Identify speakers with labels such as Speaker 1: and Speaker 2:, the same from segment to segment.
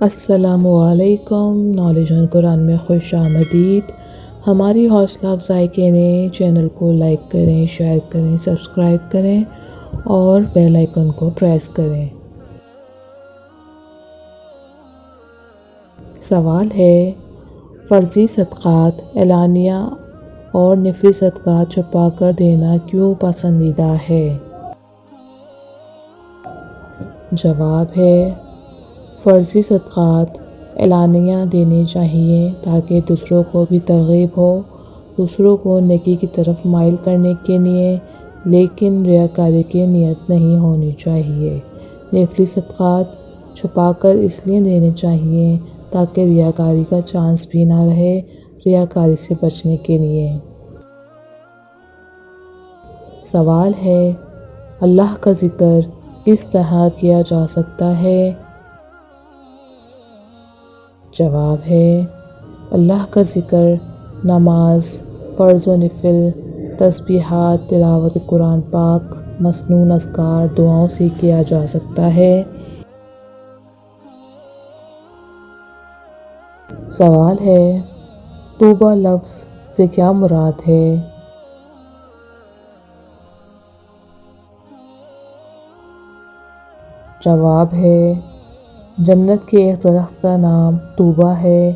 Speaker 1: السلام علیکم، knowledge on قرآن میں خوش آمدید۔ ہماری حوصلہ افزائی کے لیے چینل کو لائک کریں، شیئر کریں، سبسکرائب کریں اور بیل آئیکن کو پریس کریں۔ سوال ہے، فرضی صدقات اعلانیہ اور نفلی صدقات چھپا کر دینا کیوں پسندیدہ ہے؟ جواب ہے، فرضی صدقات اعلانیہ دینے چاہیے تاکہ دوسروں کو بھی ترغیب ہو، دوسروں کو نیکی کی طرف مائل کرنے کے لیے، لیکن ریاکاری کی نیت نہیں ہونی چاہیے۔ نفلی صدقات چھپا کر اس لیے دینے چاہیے تاکہ ریاکاری کا چانس بھی نہ رہے، ریاکاری سے بچنے کے لیے۔ سوال ہے، اللہ کا ذکر کس طرح کیا جا سکتا ہے؟ جواب ہے، اللہ کا ذکر نماز، فرض و نفل، تسبیحات، تلاوت قرآن پاک، مسنون اذکار، دعاؤں سے کیا جا سکتا ہے۔ سوال ہے، توبہ لفظ سے کیا مراد ہے؟ جواب ہے، جنت کے ایک درخت کا نام طوبیٰ ہے۔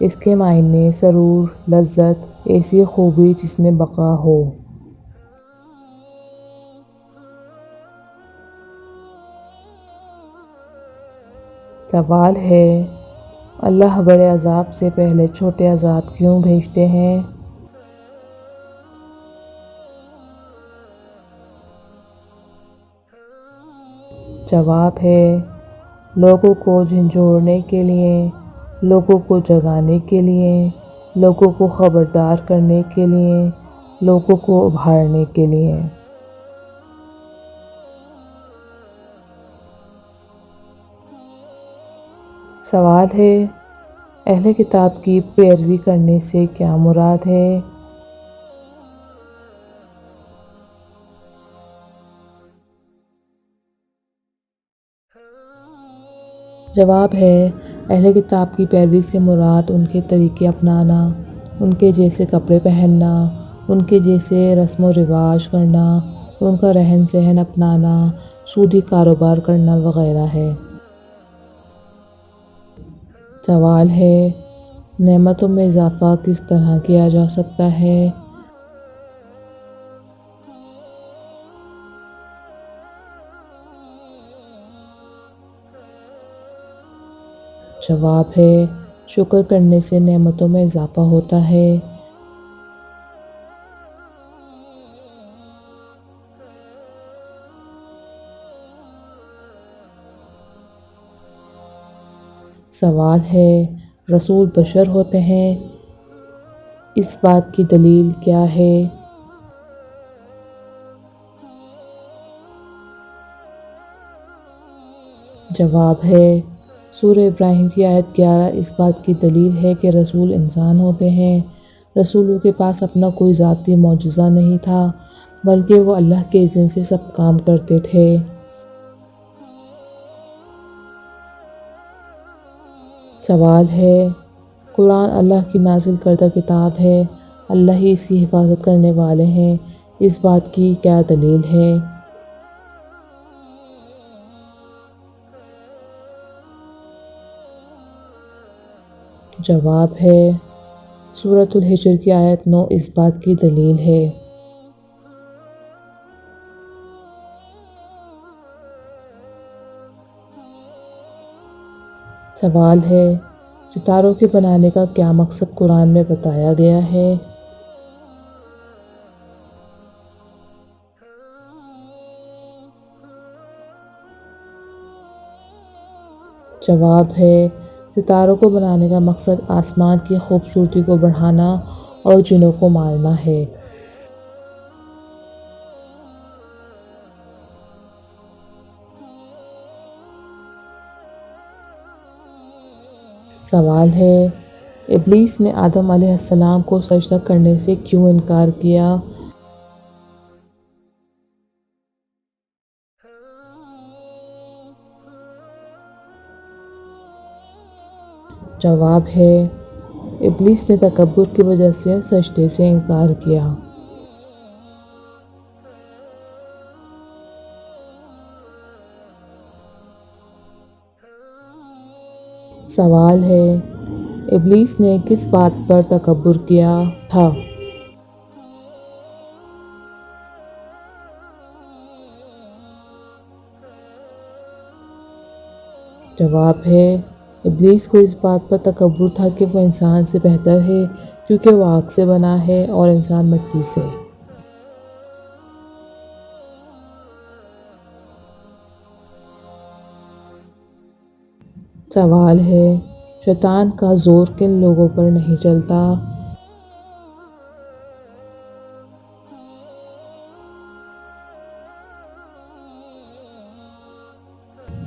Speaker 1: اس کے معنی سرور، لذت، ایسی خوبی جس میں بقا ہو۔ سوال ہے، اللہ بڑے عذاب سے پہلے چھوٹے عذاب کیوں بھیجتے ہیں؟ جواب ہے، لوگوں کو جھنجھوڑنے کے لیے، لوگوں کو جگانے کے لیے، لوگوں کو خبردار کرنے کے لیے، لوگوں کو ابھارنے کے لیے۔ سوال ہے، اہل کتاب کی پیروی کرنے سے کیا مراد ہے؟ جواب ہے، اہل کتاب کی پیروی سے مراد ان کے طریقے اپنانا، ان کے جیسے کپڑے پہننا، ان کے جیسے رسم و رواج کرنا، ان کا رہن سہن اپنانا، سودی کاروبار کرنا وغیرہ ہے۔ سوال ہے، نعمتوں میں اضافہ کس طرح کیا جا سکتا ہے؟ جواب ہے، شکر کرنے سے نعمتوں میں اضافہ ہوتا ہے۔ سوال ہے، رسول بشر ہوتے ہیں، اس بات کی دلیل کیا ہے؟ جواب ہے، سورہ ابراہیم کی آیت 11 اس بات کی دلیل ہے کہ رسول انسان ہوتے ہیں۔ رسولوں کے پاس اپنا کوئی ذاتی معجزہ نہیں تھا، بلکہ وہ اللہ کے اذن سے سب کام کرتے تھے۔ سوال ہے، قرآن اللہ کی نازل کردہ کتاب ہے، اللہ ہی اس کی حفاظت کرنے والے ہیں، اس بات کی کیا دلیل ہے؟ جواب ہے، سورۃ الحجر کی آیت 9 اس بات کی دلیل ہے۔ سوال ہے، ستاروں کے بنانے کا کیا مقصد قرآن میں بتایا گیا ہے؟ جواب ہے، ستاروں کو بنانے کا مقصد آسمان کی خوبصورتی کو بڑھانا اور جنوں کو مارنا ہے۔ سوال ہے، ابلیس نے آدم علیہ السلام کو سجدہ کرنے سے کیوں انکار کیا؟ جواب ہے ابلیس نے تکبر کی وجہ سے سجدے سے انکار کیا۔ سوال ہے ابلیس نے کس بات پر تکبر کیا تھا؟ جواب ہے ابلیس کو اس بات پر تکبر تھا کہ وہ انسان سے بہتر ہے کیونکہ وہ آگ سے بنا ہے اور انسان مٹی سے۔ سوال ہے شیطان کا زور کن لوگوں پر نہیں چلتا؟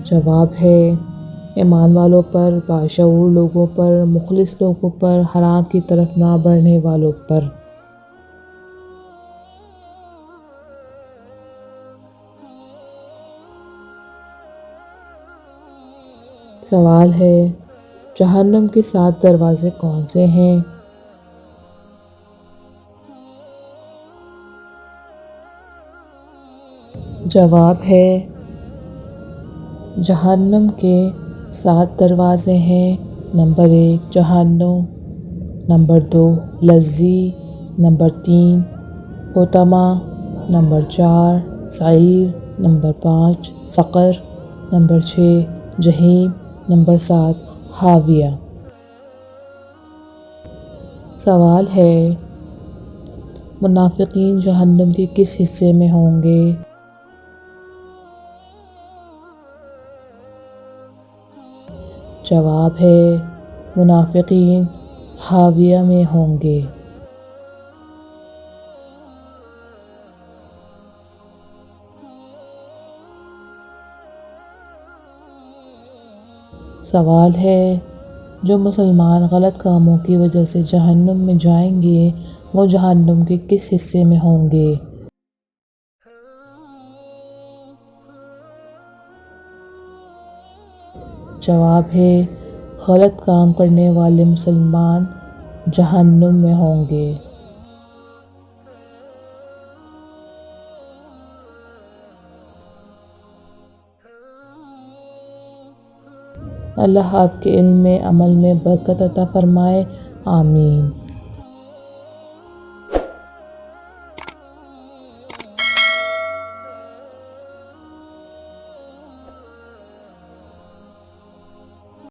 Speaker 1: جواب ہے ایمان والوں پر، باشعور لوگوں پر، مخلص لوگوں پر، حرام کی طرف نہ بڑھنے والوں پر۔ سوال ہے جہنم کے 7 دروازے کون سے ہیں؟ جواب ہے جہنم کے 7 دروازے ہیں۔ نمبر 1 جہنم، نمبر 2 لظی، نمبر 3 حطمہ، نمبر 4 سعیر، نمبر 5 سقر، نمبر 6 جہیم، نمبر 7 حاویہ۔ سوال ہے منافقین جہنم کے کس حصے میں ہوں گے؟ جواب ہے منافقین حاویہ میں ہوں گے۔ سوال ہے جو مسلمان غلط کاموں کی وجہ سے جہنم میں جائیں گے وہ جہنم کے کس حصے میں ہوں گے؟ جواب ہے غلط کام کرنے والے مسلمان جہنم میں ہوں گے۔ اللہ آپ کے علم میں، عمل میں برکت عطا فرمائے، آمین۔